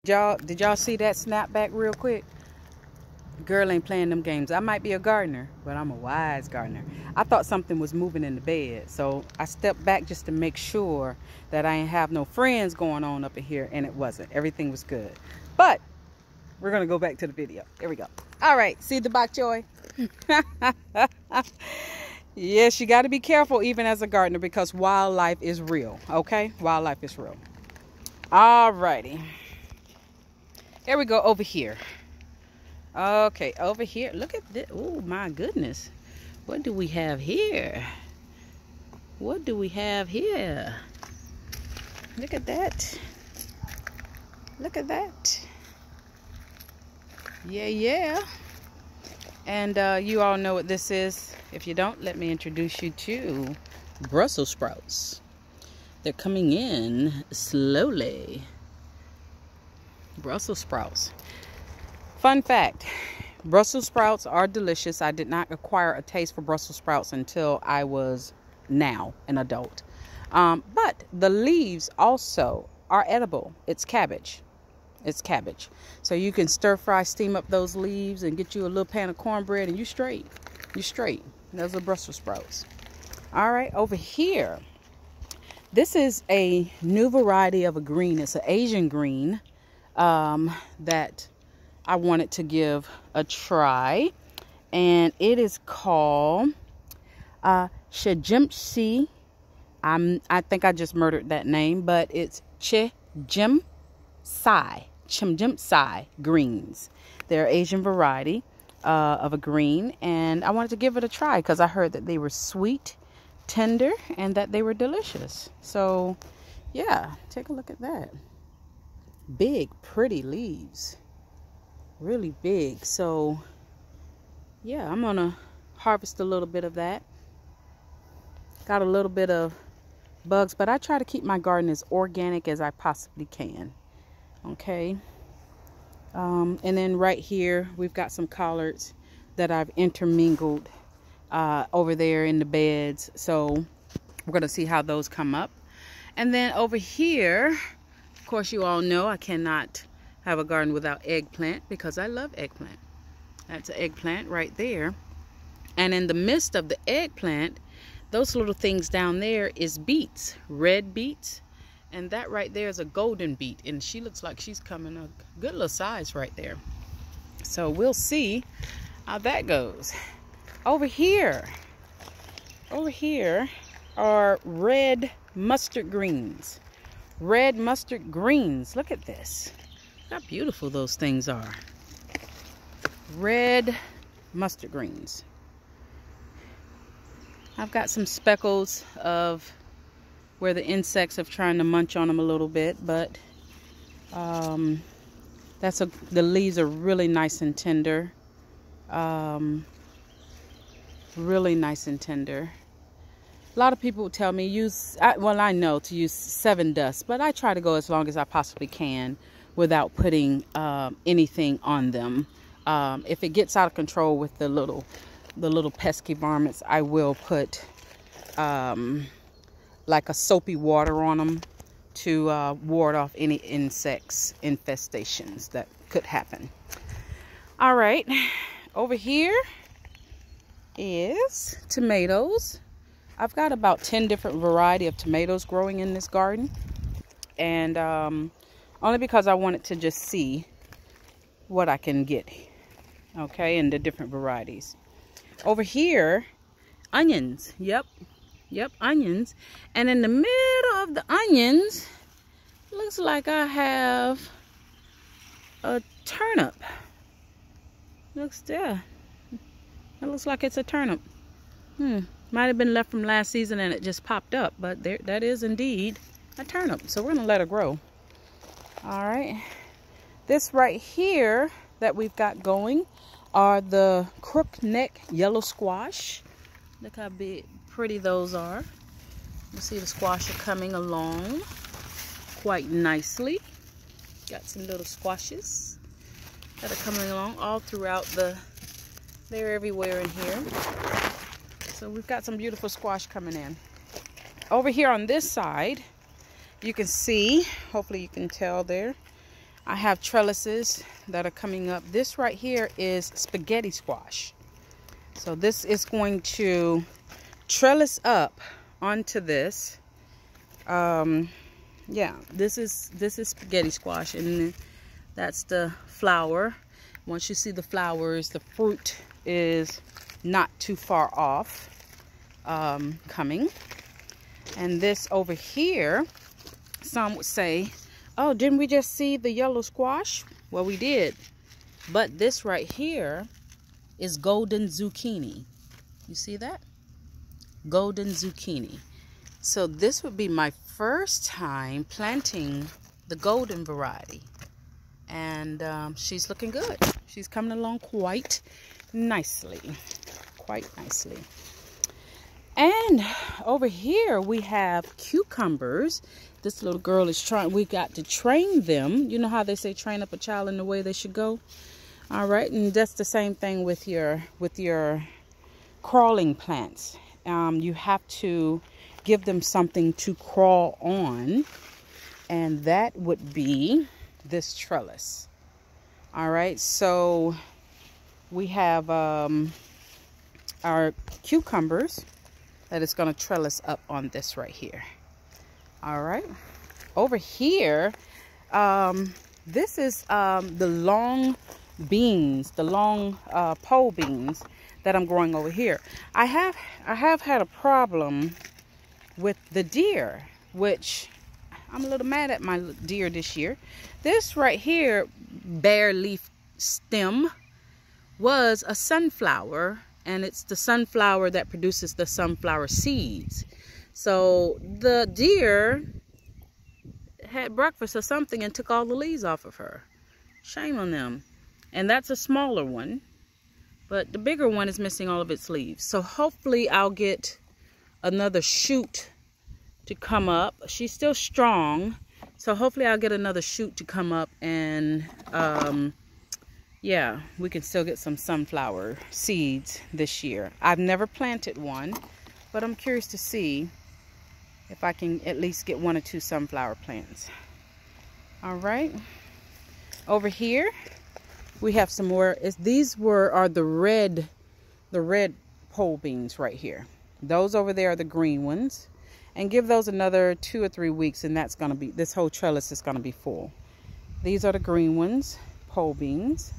Did y'all see that snap back real quick? Girl ain't playing them games. I might be a gardener, but I'm a wise gardener. I thought something was moving in the bed, so I stepped back just to make sure that I ain't have no friends going on up in here, and it wasn't. Everything was good. But we're gonna go back to the video. Here we go. All right, see the bok choy? Yes, you got to be careful even as a gardener because wildlife is real. Okay, wildlife is real. All righty. Here we go over here. Okay, over here. Look at this. Oh, my goodness. What do we have here? What do we have here? Look at that. Look at that. Yeah, yeah. And you all know what this is. If you don't, let me introduce you to Brussels sprouts. They're coming in slowly. Brussels sprouts. Fun fact, Brussels sprouts are delicious. I did not acquire a taste for Brussels sprouts until I was now an adult. But the leaves also are edible. It's cabbage. It's cabbage. So you can stir fry, steam up those leaves and get you a little pan of cornbread and you straight. You straight. Those are Brussels sprouts. All right, over here. This is a new variety of a green. It's an Asian green. That I wanted to give a try, and it is called Chejimsi. I think I just murdered that name, but it's Chejimsi greens. They're Asian variety of a green, and I wanted to give it a try because I heard that they were sweet, tender, and that they were delicious. So yeah, take a look at that. Big, pretty leaves. Really big. So yeah, I'm gonna harvest a little bit of that. Got a little bit of bugs, but I try to keep my garden as organic as I possibly can. Okay. And then right here we've got some collards that I've intermingled over there in the beds. So we're gonna see how those come up. And then over here, of course, you all know I cannot have a garden without eggplant because I love eggplant. That's an eggplant right there. And in the midst of the eggplant, those little things down there is beets, red beets. And that right there is a golden beet. And she looks like she's coming a good little size right there. So we'll see how that goes. Over here are red mustard greens. Red mustard greens. Look at this. How beautiful those things are. Red mustard greens. I've got some speckles of where the insects have trying to munch on them a little bit, but the leaves are really nice and tender. Really nice and tender. A lot of people tell me I know to use 7 dust, but I try to go as long as I possibly can without putting anything on them. If it gets out of control with the little pesky varmints, I will put like a soapy water on them to ward off any insects infestations that could happen. All right, over here is tomatoes. I've got about 10 different variety of tomatoes growing in this garden, and only because I wanted to just see what I can get, okay, in the different varieties. Over here, onions. Yep, onions. And in the middle of the onions, looks like I have a turnip. Looks there. It looks like it's a turnip. Might have been left from last season and it just popped up, but there, that is indeed a turnip. So we're gonna let it grow. All right. This right here that we've got going are the crookneck yellow squash. Look how big, pretty those are. You see the squash are coming along quite nicely. Got some little squashes that are coming along all throughout they're everywhere in here. So we've got some beautiful squash coming in. Over here on this side, you can see, hopefully you can tell there, I have trellises that are coming up. This right here is spaghetti squash. So this is going to trellis up onto this. Yeah, this is spaghetti squash, and that's the flower. Once you see the flowers, the fruit is not too far off coming. And this over here, some would say, oh, didn't we just see the yellow squash? Well, we did. But this right here is golden zucchini. You see that? Golden zucchini. So this would be my first time planting the golden variety. And she's looking good. She's coming along quite nicely. Quite nicely. And over here we have cucumbers. This little girl is trying, we got to train them. You know how they say train up a child in the way they should go? All right, and that's the same thing with your crawling plants. You have to give them something to crawl on, and that would be this trellis. All right, so we have our cucumbers that is going to trellis up on this right here. All right, over here, this is the long beans, the long pole beans that I'm growing over here. I have had a problem with the deer, which I'm a little mad at my deer this year. This right here, bare leaf stem, was a sunflower, and it's the sunflower that produces the sunflower seeds. So the deer had breakfast or something and took all the leaves off of her. Shame on them. And that's a smaller one, but the bigger one is missing all of its leaves. So hopefully I'll get another shoot to come up. She's still strong, so hopefully I'll get another shoot to come up, and yeah, we can still get some sunflower seeds this year. I've never planted one, but I'm curious to see if I can at least get 1 or 2 sunflower plants. All right, over here we have some more. These are the red pole beans right here. Those over there are the green ones. And give those another 2 or 3 weeks, and that's gonna be, this whole trellis is gonna be full. These are the green ones, pole beans,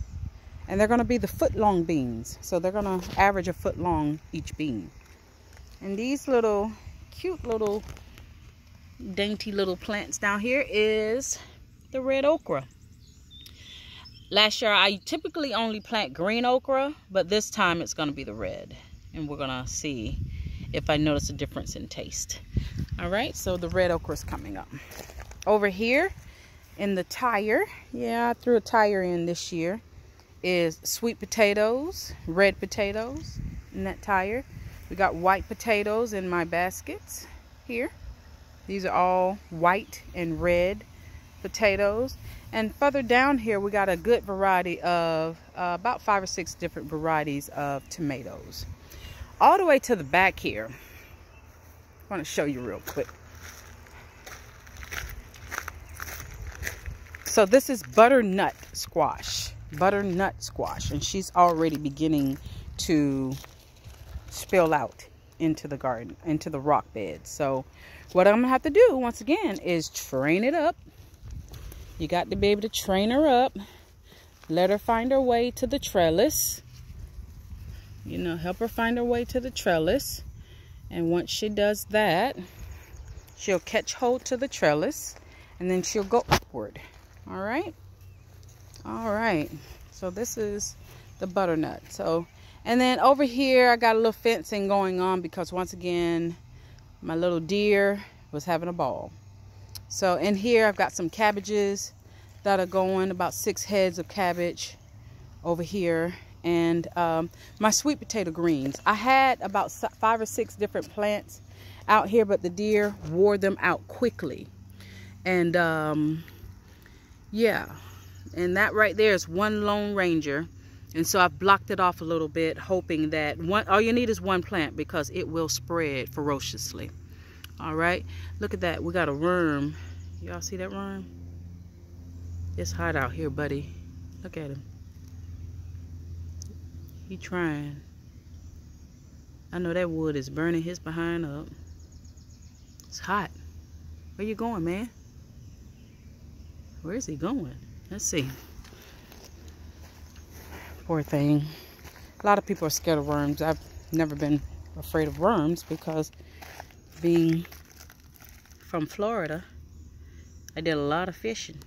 and they're gonna be the foot-long beans. So they're gonna average a foot long each bean. And these little cute little dainty little plants down here is the red okra. Last year I typically only plant green okra, but this time it's gonna be the red, and we're gonna see if I notice a difference in taste. All right, so the red okra is coming up. Over here in the tire, yeah, I threw a tire in this year, is sweet potatoes, red potatoes in that tire. We got white potatoes in my baskets here. These are all white and red potatoes. And further down here, we got a good variety of, about 5 or 6 different varieties of tomatoes. All the way to the back here, I want to show you real quick. So this is butternut squash, and she's already beginning to spill out into the garden, into the rock bed. So what I'm gonna have to do once again is train it up. You got to be able to train her up, let her find her way to the trellis. You know, help her find her way to the trellis. And once she does that, she'll catch hold to the trellis, and then she'll go upward. All right. All right. So this is the butternut. So, and then over here, I got a little fencing going on because once again, my little deer was having a ball. So in here, I've got some cabbages that are going, about 6 heads of cabbage over here. And my sweet potato greens. I had about 5 or 6 different plants out here, but the deer wore them out quickly. And yeah, and that right there is one Lone Ranger. And so I've blocked it off a little bit, hoping that all you need is 1 plant because it will spread ferociously. All right, look at that. We got a worm. Y'all see that worm? It's hot out here, buddy. Look at him. He trying. I know that wood is burning his behind up. It's hot. Where you going, man? Where is he going? Let's see. Poor thing. A lot of people are scared of worms. I've never been afraid of worms because being from Florida, I did a lot of fishing.